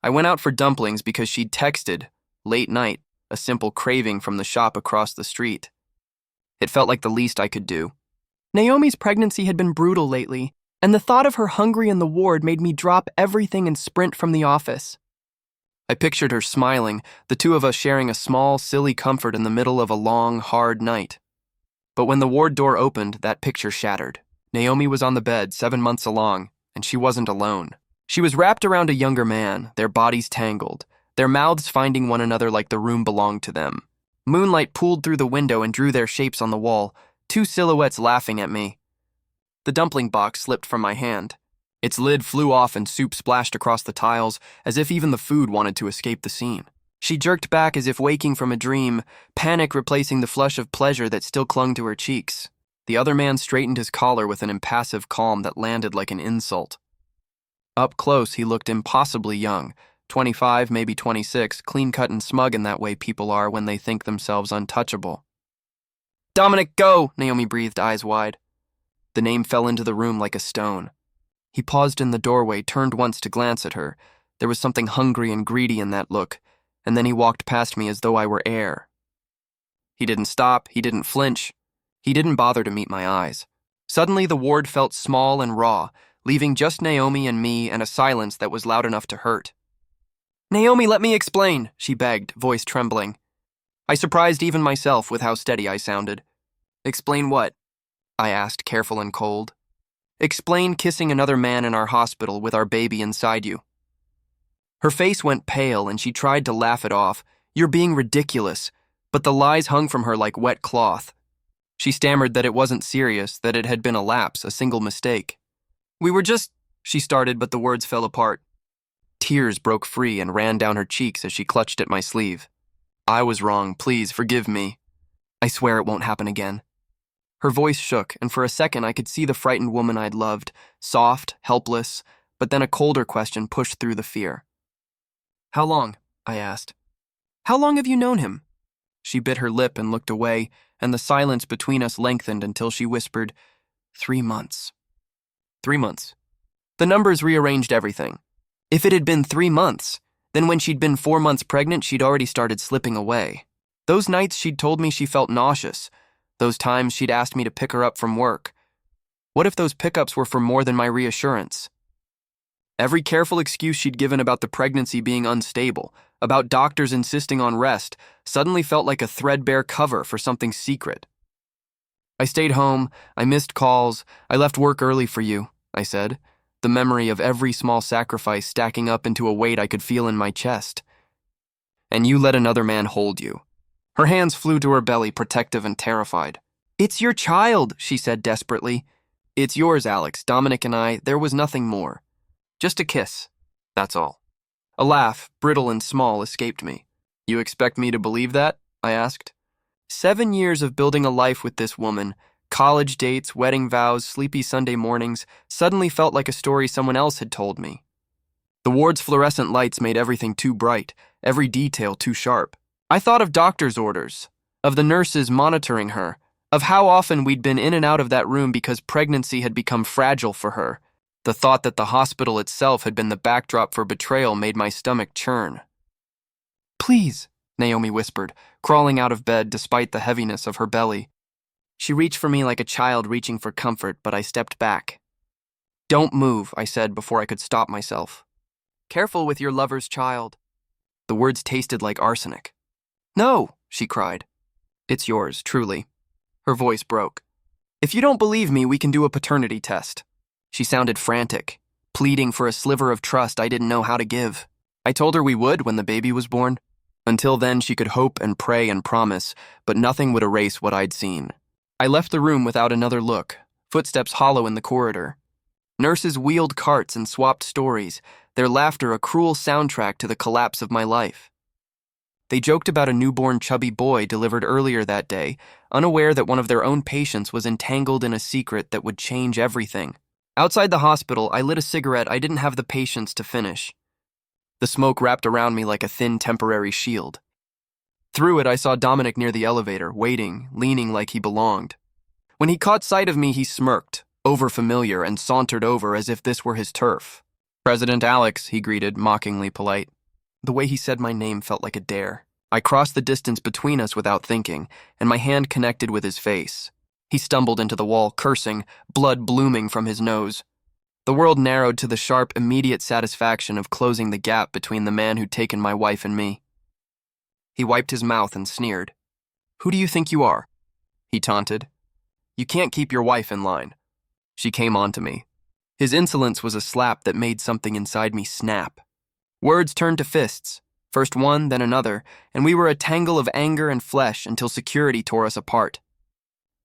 I went out for dumplings because she'd texted, late night, a simple craving from the shop across the street. It felt like the least I could do. Naomi's pregnancy had been brutal lately, and the thought of her hungry in the ward made me drop everything and sprint from the office. I pictured her smiling, the two of us sharing a small, silly comfort in the middle of a long, hard night. But when the ward door opened, that picture shattered. Naomi was on the bed, 7 months along, and she wasn't alone. She was wrapped around a younger man, their bodies tangled, their mouths finding one another like the room belonged to them. Moonlight pooled through the window and drew their shapes on the wall, two silhouettes laughing at me. The dumpling box slipped from my hand. Its lid flew off and soup splashed across the tiles, as if even the food wanted to escape the scene. She jerked back as if waking from a dream, panic replacing the flush of pleasure that still clung to her cheeks. The other man straightened his collar with an impassive calm that landed like an insult. Up close, he looked impossibly young, 25, maybe 26, clean-cut and smug in that way people are when they think themselves untouchable. "Dominic, go!" Naomi breathed, eyes wide. The name fell into the room like a stone. He paused in the doorway, turned once to glance at her. There was something hungry and greedy in that look, and then he walked past me as though I were air. He didn't stop, he didn't flinch. He didn't bother to meet my eyes. Suddenly the ward felt small and raw, leaving just Naomi and me and a silence that was loud enough to hurt. "Naomi, let me explain," she begged, voice trembling. I surprised even myself with how steady I sounded. "Explain what?" I asked, careful and cold. "Explain kissing another man in our hospital with our baby inside you." Her face went pale and she tried to laugh it off. "You're being ridiculous," but the lies hung from her like wet cloth. She stammered that it wasn't serious, that it had been a lapse, a single mistake. "We were just," she started, but the words fell apart. Tears broke free and ran down her cheeks as she clutched at my sleeve. "I was wrong, please forgive me. I swear it won't happen again." Her voice shook, and for a second I could see the frightened woman I'd loved, soft, helpless, but then a colder question pushed through the fear. "How long?" I asked. "How long have you known him?" She bit her lip and looked away, and the silence between us lengthened until she whispered, 3 months. 3 months. The numbers rearranged everything. If it had been 3 months, then when she'd been 4 months pregnant, she'd already started slipping away. Those nights she'd told me she felt nauseous. Those times she'd asked me to pick her up from work. What if those pickups were for more than my reassurance? Every careful excuse she'd given about the pregnancy being unstable, about doctors insisting on rest, suddenly felt like a threadbare cover for something secret. "I stayed home, I missed calls, I left work early for you," I said, the memory of every small sacrifice stacking up into a weight I could feel in my chest. "And you let another man hold you." Her hands flew to her belly, protective and terrified. "It's your child," she said desperately. "It's yours, Alex. Dominic and I, there was nothing more. Just a kiss. That's all." A laugh, brittle and small, escaped me. "You expect me to believe that?" I asked. 7 years of building a life with this woman, college dates, wedding vows, sleepy Sunday mornings, suddenly felt like a story someone else had told me. The ward's fluorescent lights made everything too bright, every detail too sharp. I thought of doctor's orders, of the nurses monitoring her, of how often we'd been in and out of that room because pregnancy had become fragile for her. The thought that the hospital itself had been the backdrop for betrayal made my stomach churn. "Please," Naomi whispered, crawling out of bed despite the heaviness of her belly. She reached for me like a child reaching for comfort, but I stepped back. "Don't move," I said before I could stop myself. "Careful with your lover's child." The words tasted like arsenic. "No," she cried. "It's yours, truly." Her voice broke. "If you don't believe me, we can do a paternity test." She sounded frantic, pleading for a sliver of trust I didn't know how to give. I told her we would when the baby was born. Until then, she could hope and pray and promise, but nothing would erase what I'd seen. I left the room without another look, footsteps hollow in the corridor. Nurses wheeled carts and swapped stories, their laughter a cruel soundtrack to the collapse of my life. They joked about a newborn chubby boy delivered earlier that day, unaware that one of their own patients was entangled in a secret that would change everything. Outside the hospital, I lit a cigarette I didn't have the patience to finish. The smoke wrapped around me like a thin temporary shield. Through it, I saw Dominic near the elevator, waiting, leaning like he belonged. When he caught sight of me, he smirked, overfamiliar, and sauntered over as if this were his turf. "President Alex," he greeted, mockingly polite. The way he said my name felt like a dare. I crossed the distance between us without thinking, and my hand connected with his face. He stumbled into the wall, cursing, blood blooming from his nose. The world narrowed to the sharp, immediate satisfaction of closing the gap between the man who'd taken my wife and me. He wiped his mouth and sneered. "Who do you think you are?" he taunted. "You can't keep your wife in line." She came on to me. His insolence was a slap that made something inside me snap. Words turned to fists, first one, then another, and we were a tangle of anger and flesh until security tore us apart.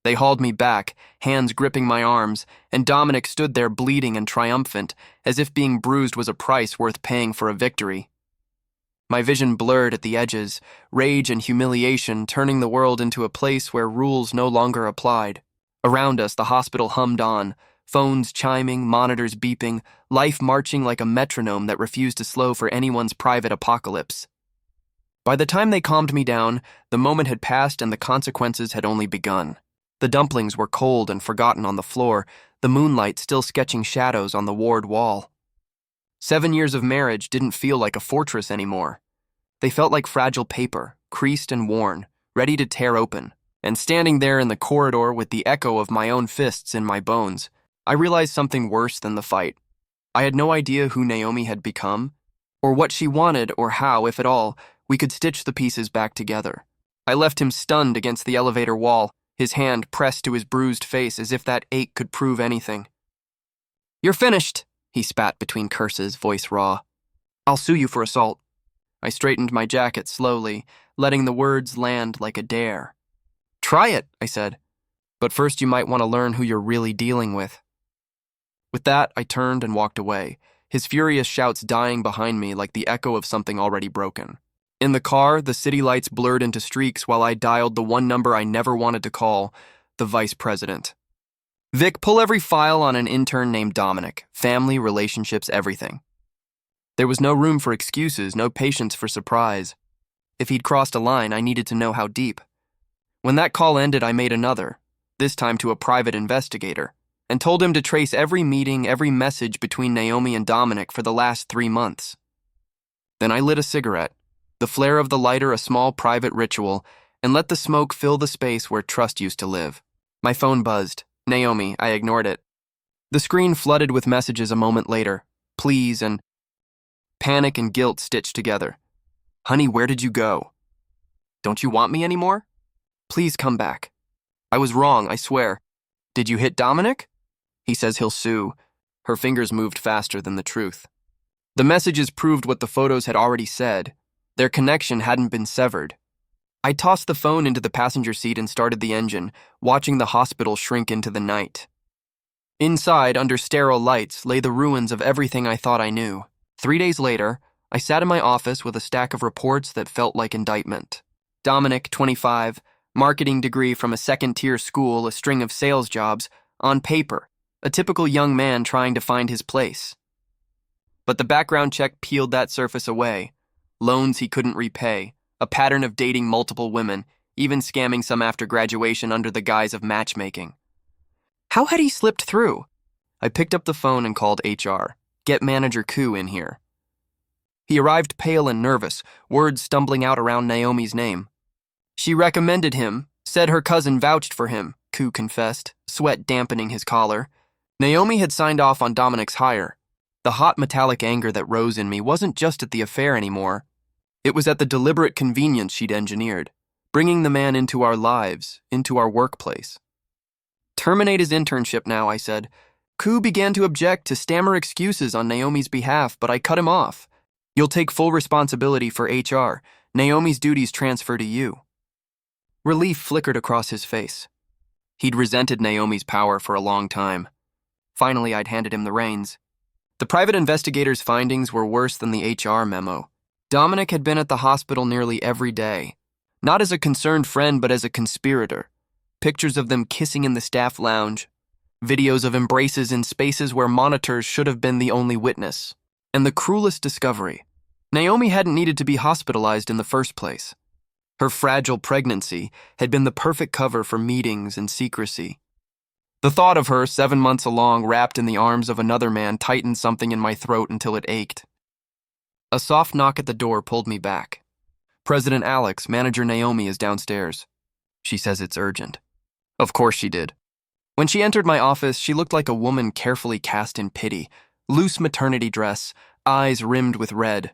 They hauled me back, hands gripping my arms, and Dominic stood there bleeding and triumphant, as if being bruised was a price worth paying for a victory. My vision blurred at the edges, rage and humiliation turning the world into a place where rules no longer applied. Around us, the hospital hummed on, phones chiming, monitors beeping, life marching like a metronome that refused to slow for anyone's private apocalypse. By the time they calmed me down, the moment had passed and the consequences had only begun. The dumplings were cold and forgotten on the floor, the moonlight still sketching shadows on the ward wall. 7 years of marriage didn't feel like a fortress anymore. They felt like fragile paper, creased and worn, ready to tear open. And standing there in the corridor with the echo of my own fists in my bones, I realized something worse than the fight. I had no idea who Naomi had become, or what she wanted, or how, if at all, we could stitch the pieces back together. I left him stunned against the elevator wall, his hand pressed to his bruised face as if that ache could prove anything. "You're finished," he spat between curses, voice raw. "I'll sue you for assault." I straightened my jacket slowly, letting the words land like a dare. "Try it," I said. "But first you might want to learn who you're really dealing with." With that, I turned and walked away, his furious shouts dying behind me like the echo of something already broken. In the car, the city lights blurred into streaks while I dialed the one number I never wanted to call, the vice president. "Vic, pull every file on an intern named Dominic. Family, relationships, everything." There was no room for excuses, no patience for surprise. If he'd crossed a line, I needed to know how deep. When that call ended, I made another, this time to a private investigator, and told him to trace every meeting, every message between Naomi and Dominic for the last 3 months. Then I lit a cigarette, the flare of the lighter a small private ritual, and let the smoke fill the space where trust used to live. My phone buzzed. Naomi, I ignored it. The screen flooded with messages a moment later. Please and panic and guilt stitched together. "Honey, where did you go? Don't you want me anymore? Please come back. I was wrong, I swear. Did you hit Dominic? He says he'll sue." Her fingers moved faster than the truth. The messages proved what the photos had already said. Their connection hadn't been severed. I tossed the phone into the passenger seat and started the engine, watching the hospital shrink into the night. Inside, under sterile lights, lay the ruins of everything I thought I knew. 3 days later, I sat in my office with a stack of reports that felt like indictment. Dominic, 25, marketing degree from a second-tier school, a string of sales jobs, on paper, a typical young man trying to find his place. But the background check peeled that surface away. Loans he couldn't repay, a pattern of dating multiple women, even scamming some after graduation under the guise of matchmaking. How had he slipped through? I picked up the phone and called HR. "Get Manager Koo in here." He arrived pale and nervous, words stumbling out around Naomi's name. "She recommended him, said her cousin vouched for him," Koo confessed, sweat dampening his collar. Naomi had signed off on Dominic's hire. The hot metallic anger that rose in me wasn't just at the affair anymore. It was at the deliberate convenience she'd engineered, bringing the man into our lives, into our workplace. "Terminate his internship now," I said. Koo began to object, to stammer excuses on Naomi's behalf, but I cut him off. "You'll take full responsibility for HR. Naomi's duties transfer to you." Relief flickered across his face. He'd resented Naomi's power for a long time. Finally, I'd handed him the reins. The private investigator's findings were worse than the HR memo. Dominic had been at the hospital nearly every day, not as a concerned friend but as a conspirator. Pictures of them kissing in the staff lounge, videos of embraces in spaces where monitors should have been the only witness. And the cruelest discovery, Naomi hadn't needed to be hospitalized in the first place. Her fragile pregnancy had been the perfect cover for meetings and secrecy. The thought of her, 7 months along, wrapped in the arms of another man, tightened something in my throat until it ached. A soft knock at the door pulled me back. President Alex, manager Naomi is downstairs. She says it's urgent. Of course she did. When she entered my office, she looked like a woman carefully cast in pity, loose maternity dress, eyes rimmed with red.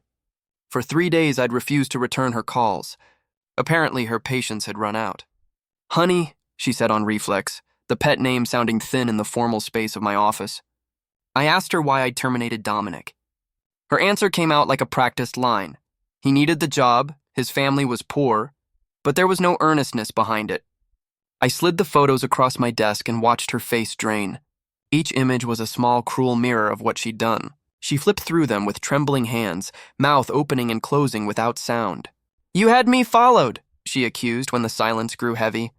For 3 days, I'd refused to return her calls. Apparently, her patience had run out. Honey, she said on reflex, the pet name sounding thin in the formal space of my office. I asked her why I'd terminated Dominic. Her answer came out like a practiced line. He needed the job, his family was poor, but there was no earnestness behind it. I slid the photos across my desk and watched her face drain. Each image was a small, cruel mirror of what she'd done. She flipped through them with trembling hands, mouth opening and closing without sound. "You had me followed," she accused when the silence grew heavy.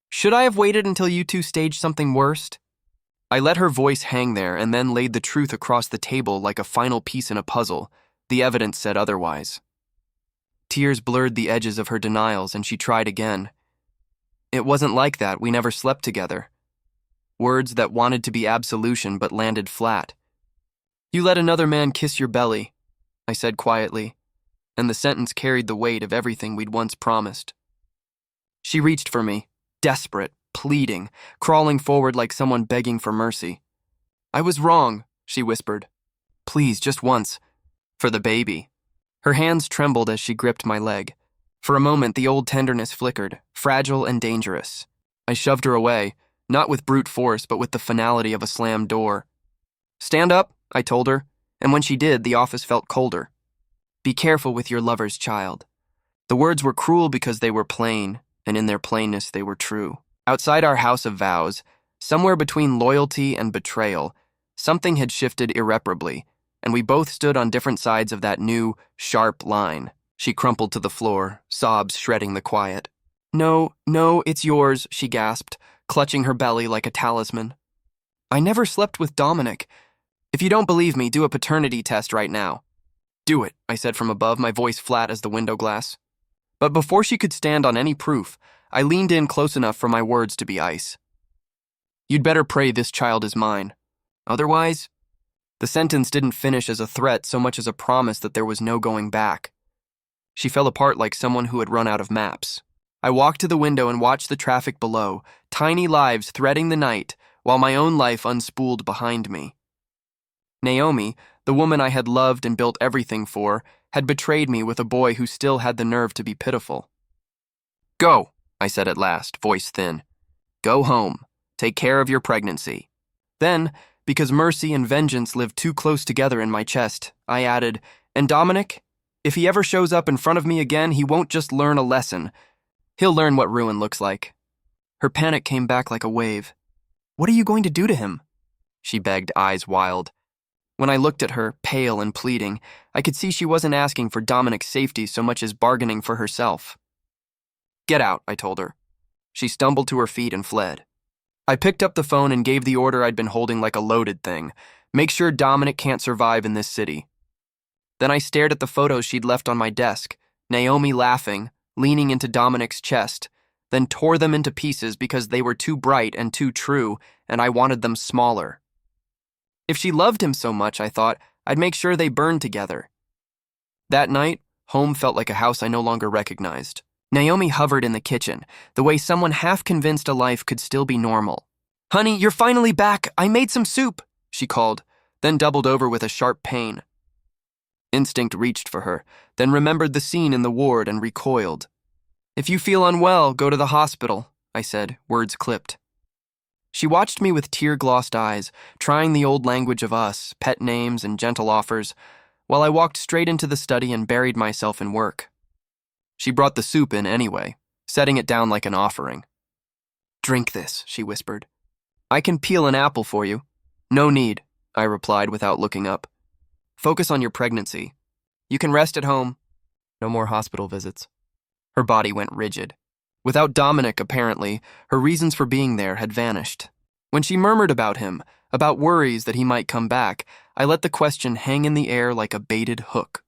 "Should I have waited until you two staged something worse?" I let her voice hang there and then laid the truth across the table like a final piece in a puzzle. The evidence said otherwise. Tears blurred the edges of her denials, and she tried again. "It wasn't like that. We never slept together." Words that wanted to be absolution but landed flat. "You let another man kiss your belly," I said quietly, and the sentence carried the weight of everything we'd once promised. She reached for me, desperate, pleading, crawling forward like someone begging for mercy. "I was wrong," she whispered. "Please, just once. For the baby." Her hands trembled as she gripped my leg. For a moment, the old tenderness flickered, fragile and dangerous. I shoved her away, not with brute force, but with the finality of a slammed door. "Stand up," I told her, and when she did, the office felt colder. "Be careful with your lover's child." The words were cruel because they were plain, and in their plainness they were true. Outside our house of vows, somewhere between loyalty and betrayal, something had shifted irreparably, and we both stood on different sides of that new, sharp line. She crumpled to the floor, sobs shredding the quiet. No, it's yours," she gasped, clutching her belly like a talisman. "I never slept with Dominic. If you don't believe me, do a paternity test right now." "Do it," I said from above, my voice flat as the window glass. But before she could stand on any proof, I leaned in close enough for my words to be ice. "You'd better pray this child is mine. Otherwise..." The sentence didn't finish as a threat so much as a promise that there was no going back. She fell apart like someone who had run out of maps. I walked to the window and watched the traffic below, tiny lives threading the night, while my own life unspooled behind me. Naomi, the woman I had loved and built everything for, had betrayed me with a boy who still had the nerve to be pitiful. "Go," I said at last, voice thin. "Go home. Take care of your pregnancy." Then, because mercy and vengeance lived too close together in my chest, I added, "And Dominic, if he ever shows up in front of me again, he won't just learn a lesson. He'll learn what ruin looks like." Her panic came back like a wave. "What are you going to do to him?" she begged, eyes wild. When I looked at her, pale and pleading, I could see she wasn't asking for Dominic's safety so much as bargaining for herself. "Get out," I told her. She stumbled to her feet and fled. I picked up the phone and gave the order I'd been holding like a loaded thing. Make sure Dominic can't survive in this city. Then I stared at the photos she'd left on my desk, Naomi laughing, leaning into Dominic's chest, then tore them into pieces because they were too bright and too true, and I wanted them smaller. If she loved him so much, I thought, I'd make sure they burned together. That night, home felt like a house I no longer recognized. Naomi hovered in the kitchen, the way someone half-convinced a life could still be normal. "Honey, you're finally back. I made some soup," she called, then doubled over with a sharp pain. Instinct reached for her, then remembered the scene in the ward and recoiled. "If you feel unwell, go to the hospital," I said, words clipped. She watched me with tear-glossed eyes, trying the old language of us, pet names and gentle offers, while I walked straight into the study and buried myself in work. She brought the soup in anyway, setting it down like an offering. "Drink this," she whispered. "I can peel an apple for you." "No need," I replied without looking up. "Focus on your pregnancy. You can rest at home. No more hospital visits." Her body went rigid. Without Dominic, apparently, her reasons for being there had vanished. When she murmured about him, about worries that he might come back, I let the question hang in the air like a baited hook.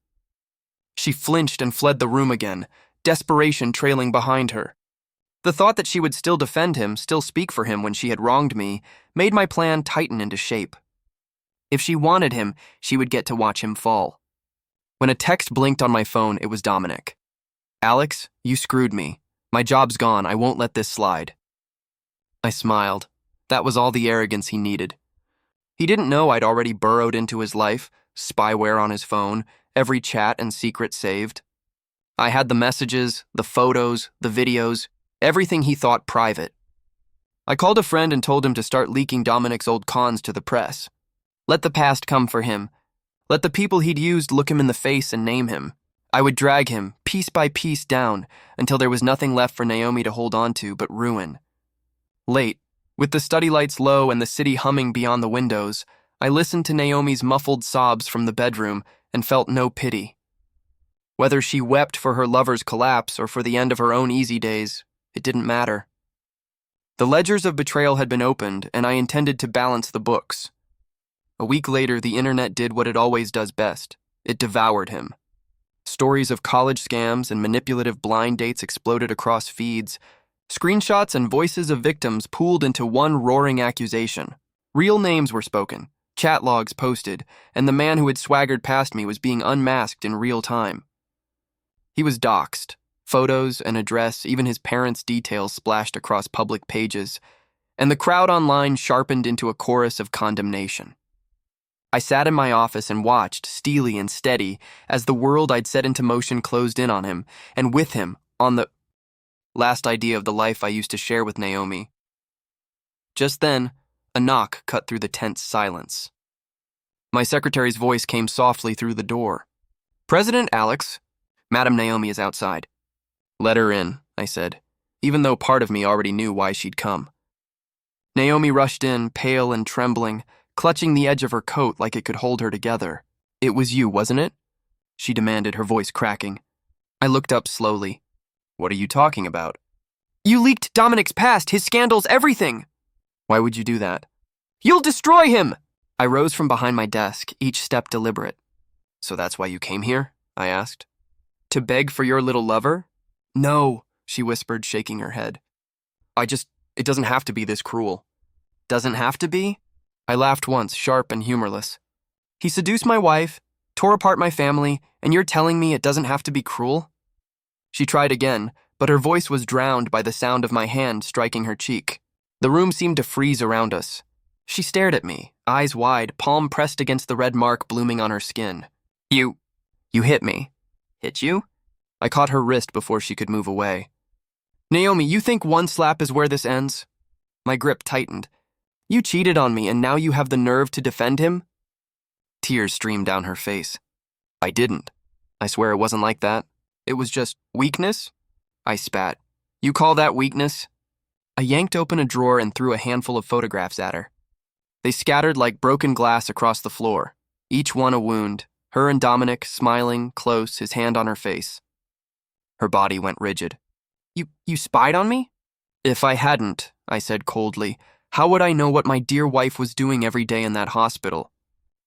She flinched and fled the room again, desperation trailing behind her. The thought that she would still defend him, still speak for him when she had wronged me, made my plan tighten into shape. If she wanted him, she would get to watch him fall. When a text blinked on my phone, it was Dominic. "Alex, you screwed me. My job's gone. I won't let this slide." I smiled. That was all the arrogance he needed. He didn't know I'd already burrowed into his life, spyware on his phone, every chat and secret saved. I had the messages, the photos, the videos, everything he thought private. I called a friend and told him to start leaking Dominic's old cons to the press. Let the past come for him. Let the people he'd used look him in the face and name him. I would drag him, piece by piece, down until there was nothing left for Naomi to hold on to but ruin. Late, with the study lights low and the city humming beyond the windows, I listened to Naomi's muffled sobs from the bedroom and felt no pity. Whether she wept for her lover's collapse or for the end of her own easy days, it didn't matter. The ledgers of betrayal had been opened, and I intended to balance the books. A week later, the internet did what it always does best. It devoured him. Stories of college scams and manipulative blind dates exploded across feeds. Screenshots and voices of victims pooled into one roaring accusation. Real names were spoken, chat logs posted, and the man who had swaggered past me was being unmasked in real time. He was doxxed. Photos, an address, even his parents' details splashed across public pages, and the crowd online sharpened into a chorus of condemnation. I sat in my office and watched, steely and steady, as the world I'd set into motion closed in on him, and with him, on the last idea of the life I used to share with Naomi. Just then, a knock cut through the tense silence. My secretary's voice came softly through the door. "President Alex, Madam Naomi is outside." "Let her in," I said, even though part of me already knew why she'd come. Naomi rushed in, pale and trembling, clutching the edge of her coat like it could hold her together. "It was you, wasn't it?" she demanded, her voice cracking. I looked up slowly. "What are you talking about?" "You leaked Dominic's past, his scandals, everything." "Why would you do that?" "You'll destroy him!" I rose from behind my desk, each step deliberate. "So that's why you came here?" I asked. "To beg for your little lover?" "No," she whispered, shaking her head. It doesn't have to be this cruel." "Doesn't have to be?" I laughed once, sharp and humorless. "He seduced my wife, tore apart my family, and you're telling me it doesn't have to be cruel?" She tried again, but her voice was drowned by the sound of my hand striking her cheek. The room seemed to freeze around us. She stared at me, eyes wide, palm pressed against the red mark blooming on her skin. You hit me." "Hit you?" I caught her wrist before she could move away. "Naomi, you think one slap is where this ends?" My grip tightened. "You cheated on me, and now you have the nerve to defend him?" Tears streamed down her face. "I didn't. I swear it wasn't like that. It was just weakness?" I spat. "You call that weakness?" I yanked open a drawer and threw a handful of photographs at her. They scattered like broken glass across the floor, each one a wound, her and Dominic smiling, close, his hand on her face. Her body went rigid. You spied on me?" "If I hadn't," I said coldly, "how would I know what my dear wife was doing every day in that hospital?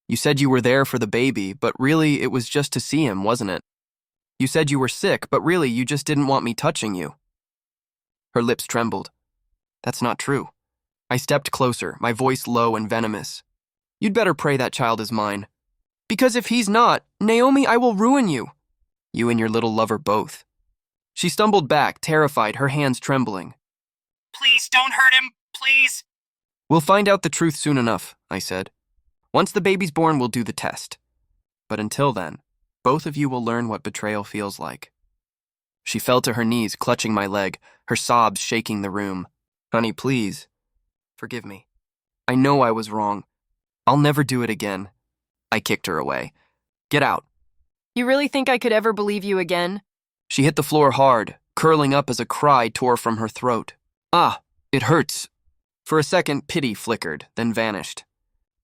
You said you were there for the baby, but really it was just to see him, wasn't it? You said you were sick, but really you just didn't want me touching you." Her lips trembled. "That's not true." I stepped closer, my voice low and venomous. "You'd better pray that child is mine. Because if he's not, Naomi, I will ruin you. You and your little lover both." She stumbled back, terrified, her hands trembling. "Please don't hurt him, please." "We'll find out the truth soon enough," I said. "Once the baby's born, we'll do the test. But until then, both of you will learn what betrayal feels like." She fell to her knees, clutching my leg, her sobs shaking the room. "Honey, please. Forgive me. I know I was wrong. I'll never do it again." I kicked her away. "Get out." "You really think I could ever believe you again?" She hit the floor hard, curling up as a cry tore from her throat. "Ah, it hurts." For a second, pity flickered, then vanished.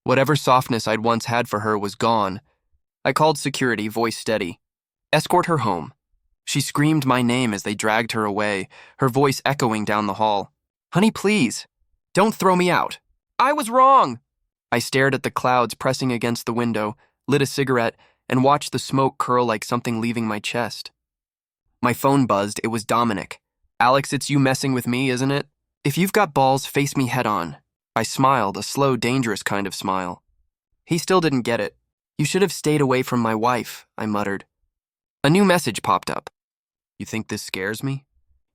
Whatever softness I'd once had for her was gone. I called security, voice steady. "Escort her home." She screamed my name as they dragged her away, her voice echoing down the hall. "Honey, please. Don't throw me out. I was wrong." I stared at the clouds pressing against the window, lit a cigarette, and watched the smoke curl like something leaving my chest. My phone buzzed. It was Dominic. "Alex, it's you messing with me, isn't it? If you've got balls, face me head on." I smiled, a slow, dangerous kind of smile. He still didn't get it. You should have stayed away from my wife, I muttered. A new message popped up. You think this scares me?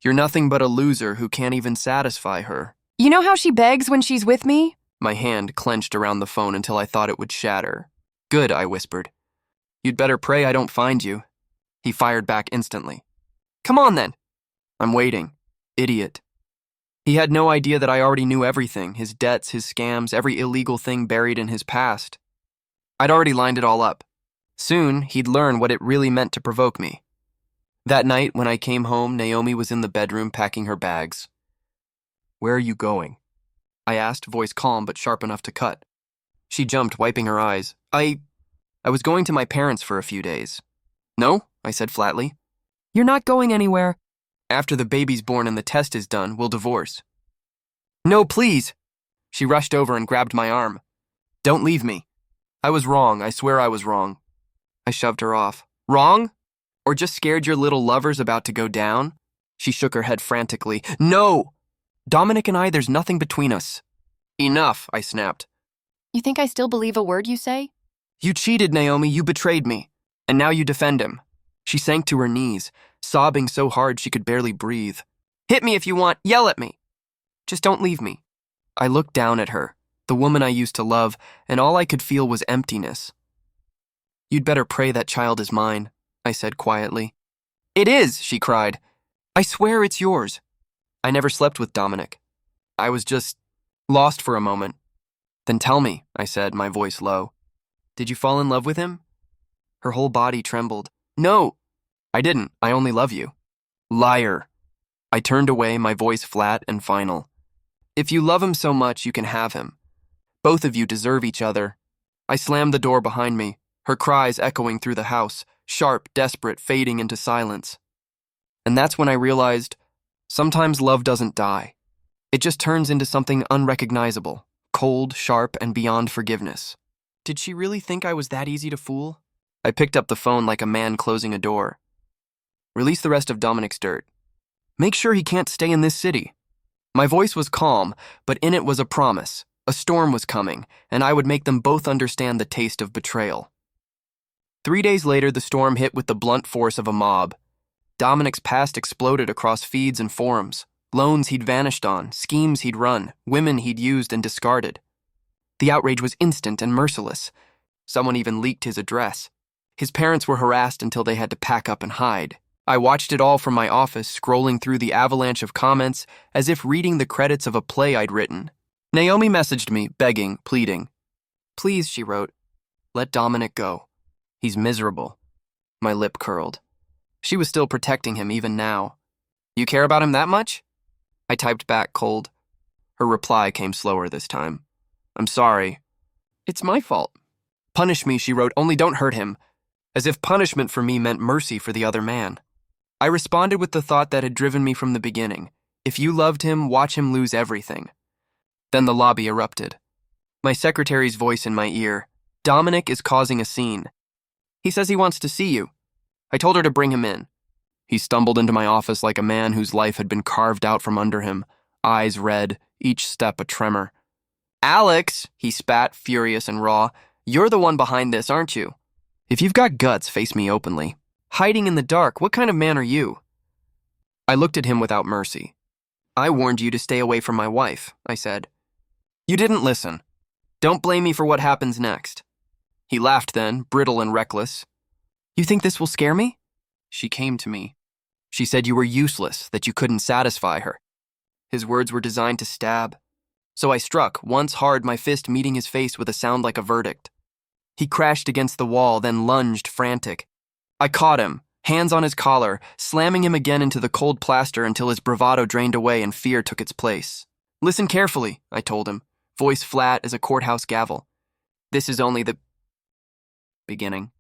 You're nothing but a loser who can't even satisfy her. You know how she begs when she's with me? My hand clenched around the phone until I thought it would shatter. Good, I whispered. You'd better pray I don't find you. He fired back instantly. Come on then. I'm waiting. Idiot. He had no idea that I already knew everything, his debts, his scams, every illegal thing buried in his past. I'd already lined it all up. Soon, he'd learn what it really meant to provoke me. That night, when I came home, Naomi was in the bedroom packing her bags. Where are you going? I asked, voice calm but sharp enough to cut. She jumped, wiping her eyes. I was going to my parents for a few days. No, I said flatly. You're not going anywhere. After the baby's born and the test is done, we'll divorce. No, please. She rushed over and grabbed my arm. Don't leave me. I was wrong. I swear I was wrong. I shoved her off. Wrong? Or just scared your little lover's about to go down? She shook her head frantically. No! Dominic and I, there's nothing between us. Enough, I snapped. You think I still believe a word you say? You cheated, Naomi. You betrayed me. And now you defend him. She sank to her knees, sobbing so hard she could barely breathe. Hit me if you want. Yell at me. Just don't leave me. I looked down at her, the woman I used to love, and all I could feel was emptiness. You'd better pray that child is mine, I said quietly. It is, she cried. I swear it's yours. I never slept with Dominic. I was just lost for a moment. Then tell me, I said, my voice low. Did you fall in love with him? Her whole body trembled. No, I didn't. I only love you. Liar. I turned away, my voice flat and final. If you love him so much, you can have him. Both of you deserve each other. I slammed the door behind me, her cries echoing through the house, sharp, desperate, fading into silence. And that's when I realized sometimes love doesn't die. It just turns into something unrecognizable, cold, sharp, and beyond forgiveness. Did she really think I was that easy to fool? I picked up the phone like a man closing a door. Release the rest of Dominic's dirt. Make sure he can't stay in this city. My voice was calm, but in it was a promise. A storm was coming, and I would make them both understand the taste of betrayal. 3 days later, the storm hit with the blunt force of a mob. Dominic's past exploded across feeds and forums. Loans he'd vanished on, schemes he'd run, women he'd used and discarded. The outrage was instant and merciless. Someone even leaked his address. His parents were harassed until they had to pack up and hide. I watched it all from my office, scrolling through the avalanche of comments as if reading the credits of a play I'd written. Naomi messaged me, begging, pleading. Please, she wrote, let Dominic go. He's miserable. My lip curled. She was still protecting him even now. You care about him that much? I typed back cold. Her reply came slower this time. I'm sorry. It's my fault. Punish me, she wrote, only don't hurt him. As if punishment for me meant mercy for the other man. I responded with the thought that had driven me from the beginning. If you loved him, watch him lose everything. Then the lobby erupted. My secretary's voice in my ear. Dominic is causing a scene. He says he wants to see you. I told her to bring him in. He stumbled into my office like a man whose life had been carved out from under him, eyes red, each step a tremor. Alex, he spat, furious and raw, you're the one behind this, aren't you? If you've got guts, face me openly. Hiding in the dark, what kind of man are you? I looked at him without mercy. I warned you to stay away from my wife, I said. You didn't listen. Don't blame me for what happens next. He laughed then, brittle and reckless. You think this will scare me? She came to me. She said you were useless, that you couldn't satisfy her. His words were designed to stab. So I struck, once hard, my fist meeting his face with a sound like a verdict. He crashed against the wall, then lunged, frantic. I caught him, hands on his collar, slamming him again into the cold plaster until his bravado drained away and fear took its place. Listen carefully, I told him, voice flat as a courthouse gavel. This is only the beginning.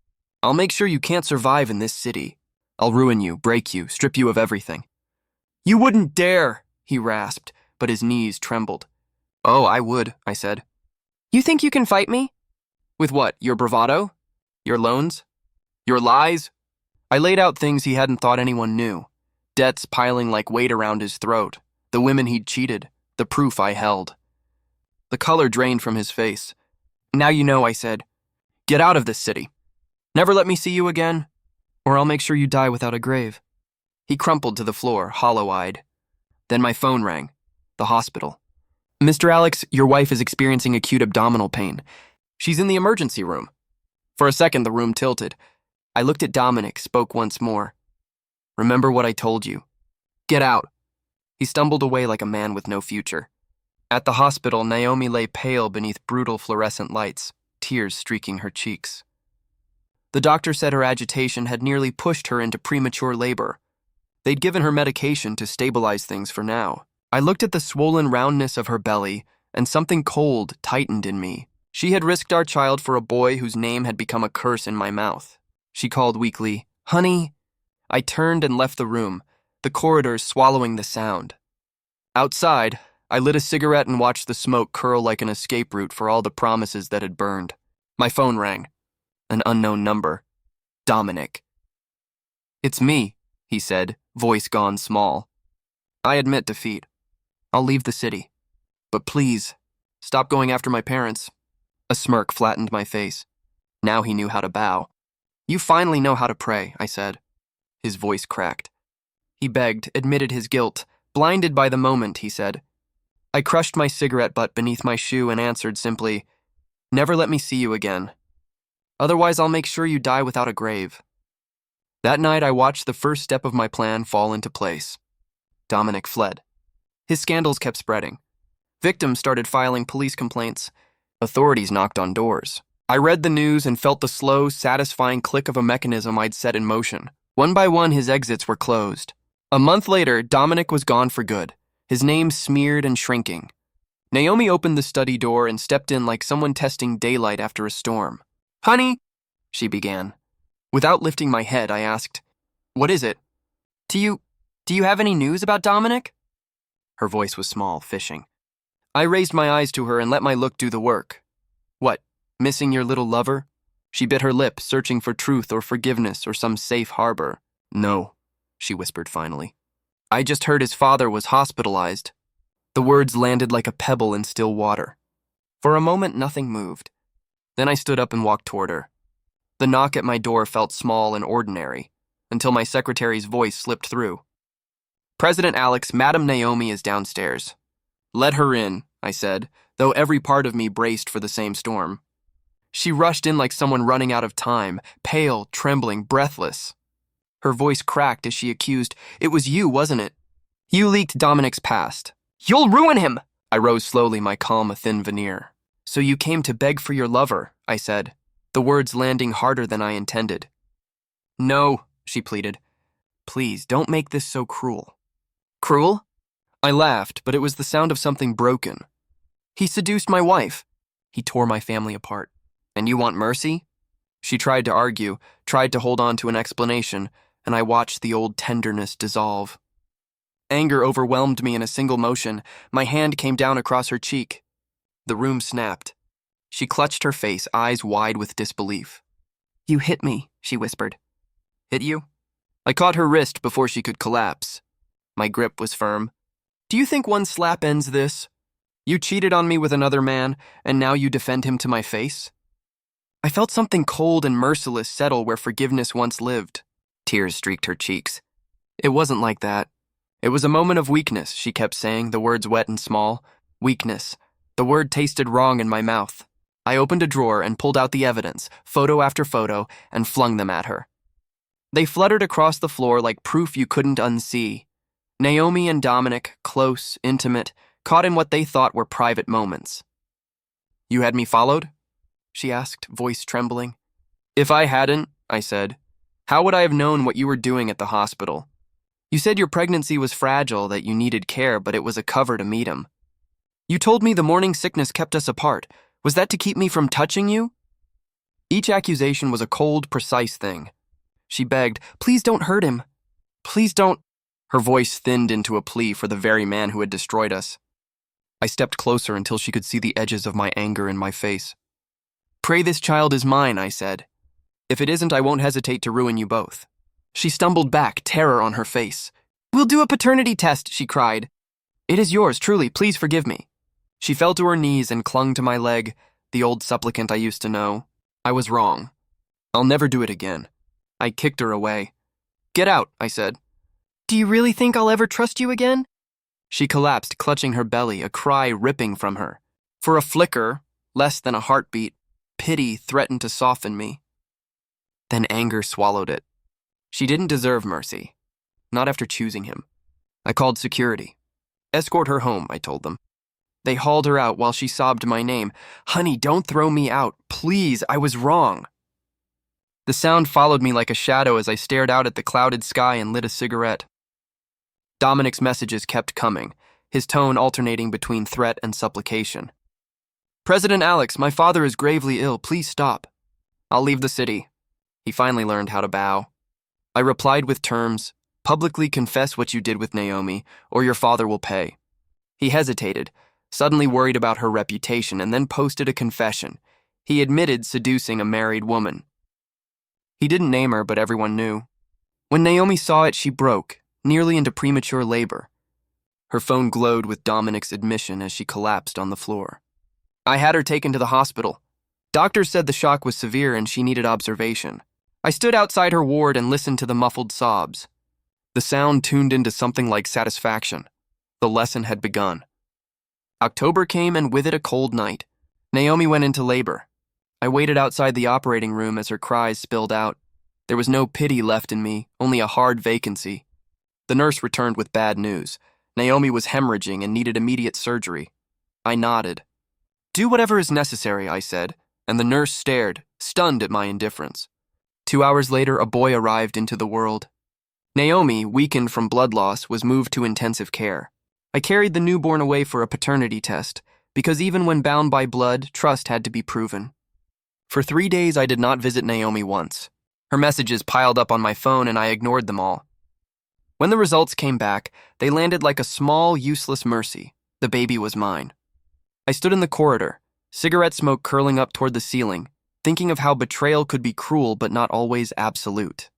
I'll make sure you can't survive in this city. I'll ruin you, break you, strip you of everything. You wouldn't dare, he rasped, but his knees trembled. Oh, I would, I said. You think you can fight me? With what, your bravado? Your loans? Your lies? I laid out things he hadn't thought anyone knew. Debts piling like weight around his throat. The women he'd cheated. The proof I held. The color drained from his face. Now you know, I said. Get out of this city. Never let me see you again, or I'll make sure you die without a grave. He crumpled to the floor, hollow-eyed. Then my phone rang. The hospital. Mr. Alex, your wife is experiencing acute abdominal pain. She's in the emergency room. For a second, the room tilted. I looked at Dominic, spoke once more. Remember what I told you. Get out. He stumbled away like a man with no future. At the hospital, Naomi lay pale beneath brutal fluorescent lights, tears streaking her cheeks. The doctor said her agitation had nearly pushed her into premature labor. They'd given her medication to stabilize things for now. I looked at the swollen roundness of her belly, and something cold tightened in me. She had risked our child for a boy whose name had become a curse in my mouth. She called weakly, "Honey." I turned and left the room, the corridors swallowing the sound. Outside, I lit a cigarette and watched the smoke curl like an escape route for all the promises that had burned. My phone rang. An unknown number. Dominic. "It's me," he said, voice gone small. "I admit defeat. I'll leave the city. But please, stop going after my parents." A smirk flattened my face. Now he knew how to bow. "You finally know how to pray," I said. His voice cracked. He begged, admitted his guilt. Blinded by the moment, he said. I crushed my cigarette butt beneath my shoe and answered simply, "Never let me see you again. Otherwise, I'll make sure you die without a grave." That night, I watched the first step of my plan fall into place. Dominic fled. His scandals kept spreading. Victims started filing police complaints. Authorities knocked on doors. I read the news and felt the slow, satisfying click of a mechanism I'd set in motion. One by one, his exits were closed. A month later, Dominic was gone for good, his name smeared and shrinking. Naomi opened the study door and stepped in like someone testing daylight after a storm. "Honey," she began. Without lifting my head, I asked, "What is it?" Do you have any news about Dominic?" Her voice was small, fishing. I raised my eyes to her and let my look do the work. "What, missing your little lover?" She bit her lip, searching for truth or forgiveness or some safe harbor. "No," she whispered finally. "I just heard his father was hospitalized." The words landed like a pebble in still water. For a moment, nothing moved. Then I stood up and walked toward her. The knock at my door felt small and ordinary, until my secretary's voice slipped through. "President Alex, Madam Naomi is downstairs." "Let her in," I said, though every part of me braced for the same storm. She rushed in like someone running out of time, pale, trembling, breathless. Her voice cracked as she accused, "It was you, wasn't it? You leaked Dominic's past." "You'll ruin him!" I rose slowly, my calm a thin veneer. "So you came to beg for your lover," I said, the words landing harder than I intended. "No," she pleaded. "Please, don't make this so cruel." "Cruel?" I laughed, but it was the sound of something broken. "He seduced my wife. He tore my family apart. And you want mercy?" She tried to argue, tried to hold on to an explanation, and I watched the old tenderness dissolve. Anger overwhelmed me in a single motion. My hand came down across her cheek. The room snapped. She clutched her face, eyes wide with disbelief. "You hit me," she whispered. "Hit you?" I caught her wrist before she could collapse. My grip was firm. "Do you think one slap ends this? You cheated on me with another man, and now you defend him to my face?" I felt something cold and merciless settle where forgiveness once lived. Tears streaked her cheeks. "It wasn't like that. It was a moment of weakness," she kept saying, the words wet and small. Weakness. The word tasted wrong in my mouth. I opened a drawer and pulled out the evidence, photo after photo, and flung them at her. They fluttered across the floor like proof you couldn't unsee. Naomi and Dominic, close, intimate, caught in what they thought were private moments. "You had me followed?" she asked, voice trembling. "If I hadn't," I said, "how would I have known what you were doing at the hospital? You said your pregnancy was fragile, that you needed care, but it was a cover to meet him. You told me the morning sickness kept us apart. Was that to keep me from touching you?" Each accusation was a cold, precise thing. She begged, "Please don't hurt him. Please don't." Her voice thinned into a plea for the very man who had destroyed us. I stepped closer until she could see the edges of my anger in my face. "Pray this child is mine," I said. "If it isn't, I won't hesitate to ruin you both." She stumbled back, terror on her face. "We'll do a paternity test," she cried. "It is yours, truly. Please forgive me." She fell to her knees and clung to my leg, the old supplicant I used to know. I was wrong. I'll never do it again. I kicked her away. Get out, I said. Do you really think I'll ever trust you again? She collapsed, clutching her belly, a cry ripping from her. For a flicker, less than a heartbeat, pity threatened to soften me. Then anger swallowed it. She didn't deserve mercy. Not after choosing him. I called security. Escort her home, I told them. They hauled her out while she sobbed my name. Honey, don't throw me out. Please, I was wrong. The sound followed me like a shadow as I stared out at the clouded sky and lit a cigarette. Dominic's messages kept coming, his tone alternating between threat and supplication. President Alex, my father is gravely ill. Please stop. I'll leave the city. He finally learned how to bow. I replied with terms, publicly confess what you did with Naomi, or your father will pay. He hesitated, suddenly worried about her reputation, and then posted a confession. He admitted seducing a married woman. He didn't name her, but everyone knew. When Naomi saw it, she broke, nearly into premature labor. Her phone glowed with Dominic's admission as she collapsed on the floor. I had her taken to the hospital. Doctors said the shock was severe and she needed observation. I stood outside her ward and listened to the muffled sobs. The sound tuned into something like satisfaction. The lesson had begun. October came and with it a cold night. Naomi went into labor. I waited outside the operating room as her cries spilled out. There was no pity left in me, only a hard vacancy. The nurse returned with bad news. Naomi was hemorrhaging and needed immediate surgery. I nodded. Do whatever is necessary, I said, and the nurse stared, stunned at my indifference. 2 hours later, a boy arrived into the world. Naomi, weakened from blood loss, was moved to intensive care. I carried the newborn away for a paternity test, because even when bound by blood, trust had to be proven. For 3 days, I did not visit Naomi once. Her messages piled up on my phone and I ignored them all. When the results came back, they landed like a small, useless mercy. The baby was mine. I stood in the corridor, cigarette smoke curling up toward the ceiling, thinking of how betrayal could be cruel but not always absolute.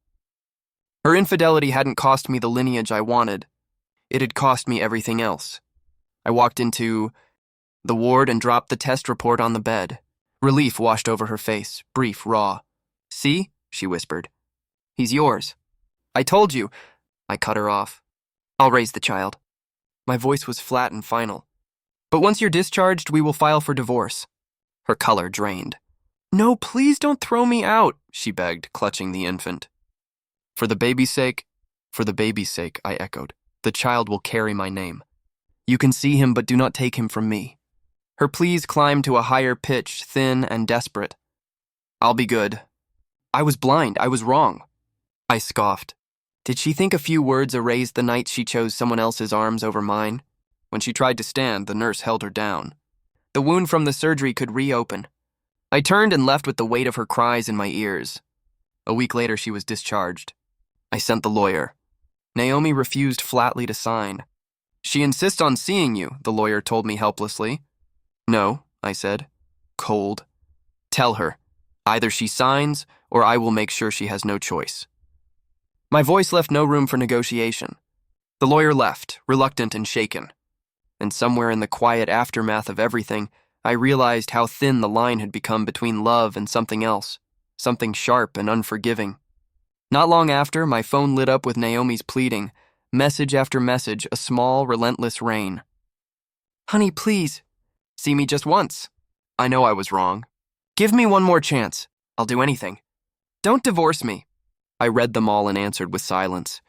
Her infidelity hadn't cost me the lineage I wanted. It had cost me everything else. I walked into the ward and dropped the test report on the bed. Relief washed over her face, brief, raw. See? She whispered. He's yours. I told you. I cut her off. I'll raise the child. My voice was flat and final. But once you're discharged, we will file for divorce. Her color drained. No, please don't throw me out, she begged, clutching the infant. For the baby's sake, I echoed. The child will carry my name. You can see him, but do not take him from me. Her pleas climbed to a higher pitch, thin and desperate. I'll be good. I was blind. I was wrong. I scoffed. Did she think a few words erased the night she chose someone else's arms over mine? When she tried to stand, the nurse held her down. The wound from the surgery could reopen. I turned and left with the weight of her cries in my ears. A week later, she was discharged. I sent the lawyer. Naomi refused flatly to sign. She insists on seeing you, the lawyer told me helplessly. No, I said. Cold. Tell her. Either she signs, or I will make sure she has no choice. My voice left no room for negotiation. The lawyer left, reluctant and shaken. And somewhere in the quiet aftermath of everything, I realized how thin the line had become between love and something else, something sharp and unforgiving. Not long after, my phone lit up with Naomi's pleading, message after message, a small, relentless rain. Honey, please, see me just once. I know I was wrong. Give me one more chance. I'll do anything. Don't divorce me. I read them all and answered with silence.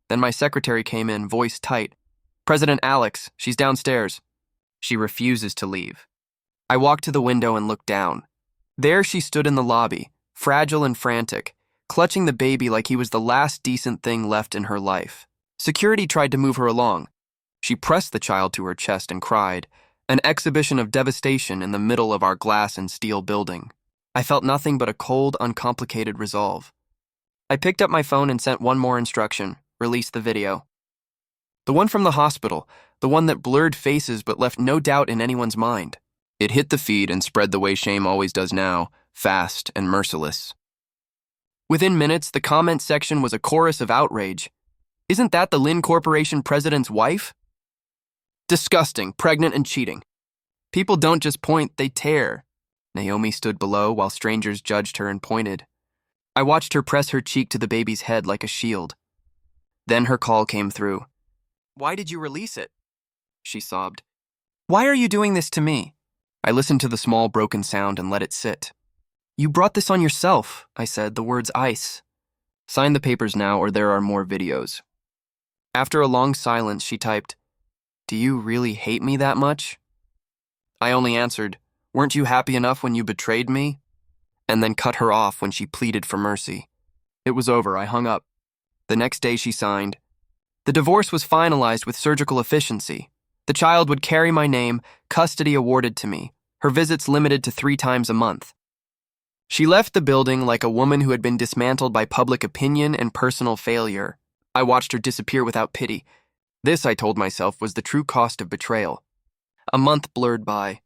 Then my secretary came in, voice tight. President Alex, she's downstairs. She refuses to leave. I walked to the window and looked down. There she stood in the lobby, fragile and frantic, clutching the baby like he was the last decent thing left in her life. Security tried to move her along. She pressed the child to her chest and cried, an exhibition of devastation in the middle of our glass and steel building. I felt nothing but a cold, uncomplicated resolve. I picked up my phone and sent one more instruction, release the video. The one from the hospital, the one that blurred faces but left no doubt in anyone's mind. It hit the feed and spread the way shame always does now, fast and merciless. Within minutes, the comment section was a chorus of outrage. Isn't that the Lynn Corporation president's wife? Disgusting, pregnant and cheating. People don't just point, they tear. Naomi stood below while strangers judged her and pointed. I watched her press her cheek to the baby's head like a shield. Then her call came through. "Why did you release it?" she sobbed. "Why are you doing this to me?" I listened to the small broken sound and let it sit. "You brought this on yourself," I said, the words ice. "Sign the papers now or there are more videos." After a long silence, she typed, "Do you really hate me that much?" I only answered, "Weren't you happy enough when you betrayed me?" And then cut her off when she pleaded for mercy. It was over, I hung up. The next day she signed. The divorce was finalized with surgical efficiency. The child would carry my name, custody awarded to me, her visits limited to 3 times a month. She left the building like a woman who had been dismantled by public opinion and personal failure. I watched her disappear without pity. This, I told myself, was the true cost of betrayal. A month blurred by.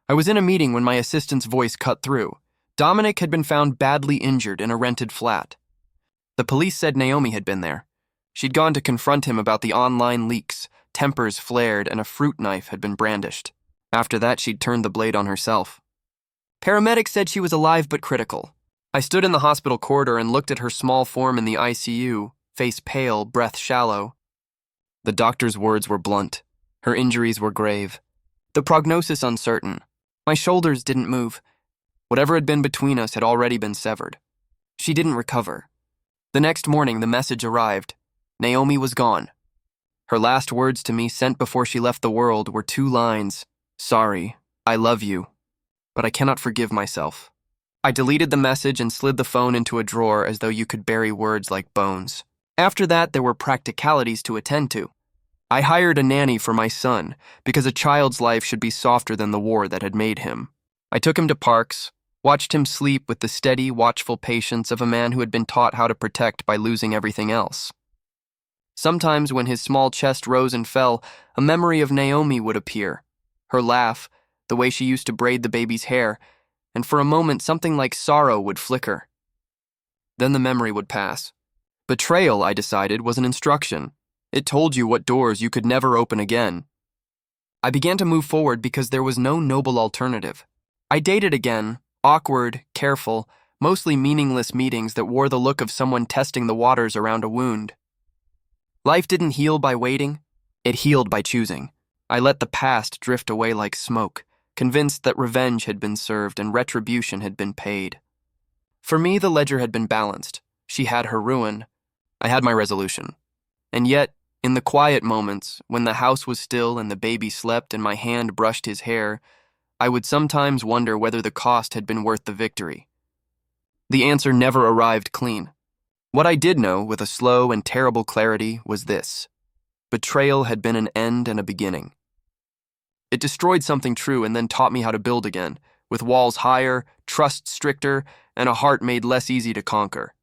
I was in a meeting when my assistant's voice cut through. Dominic had been found badly injured in a rented flat. The police said Naomi had been there. She'd gone to confront him about the online leaks, tempers flared, and a fruit knife had been brandished. After that, she'd turned the blade on herself. Paramedics said she was alive but critical. I stood in the hospital corridor and looked at her small form in the ICU, face pale, breath shallow. The doctor's words were blunt. Her injuries were grave. The prognosis uncertain. My shoulders didn't move. Whatever had been between us had already been severed. She didn't recover. The next morning, the message arrived. Naomi was gone. Her last words to me sent before she left the world were 2 lines. "Sorry, I love you, but I cannot forgive myself." I deleted the message and slid the phone into a drawer as though you could bury words like bones. After that, there were practicalities to attend to. I hired a nanny for my son because a child's life should be softer than the war that had made him. I took him to parks, watched him sleep with the steady, watchful patience of a man who had been taught how to protect by losing everything else. Sometimes when his small chest rose and fell, a memory of Naomi would appear. Her laugh, the way she used to braid the baby's hair, and for a moment something like sorrow would flicker. Then the memory would pass. Betrayal, I decided, was an instruction. It told you what doors you could never open again. I began to move forward because there was no noble alternative. I dated again, awkward, careful, mostly meaningless meetings that wore the look of someone testing the waters around a wound. Life didn't heal by waiting, it healed by choosing. I let the past drift away like smoke, convinced that revenge had been served and retribution had been paid. For me, the ledger had been balanced. She had her ruin. I had my resolution. And yet, in the quiet moments, when the house was still and the baby slept and my hand brushed his hair, I would sometimes wonder whether the cost had been worth the victory. The answer never arrived clean. What I did know, with a slow and terrible clarity, was this. Betrayal had been an end and a beginning. It destroyed something true and then taught me how to build again, with walls higher, trust stricter, and a heart made less easy to conquer.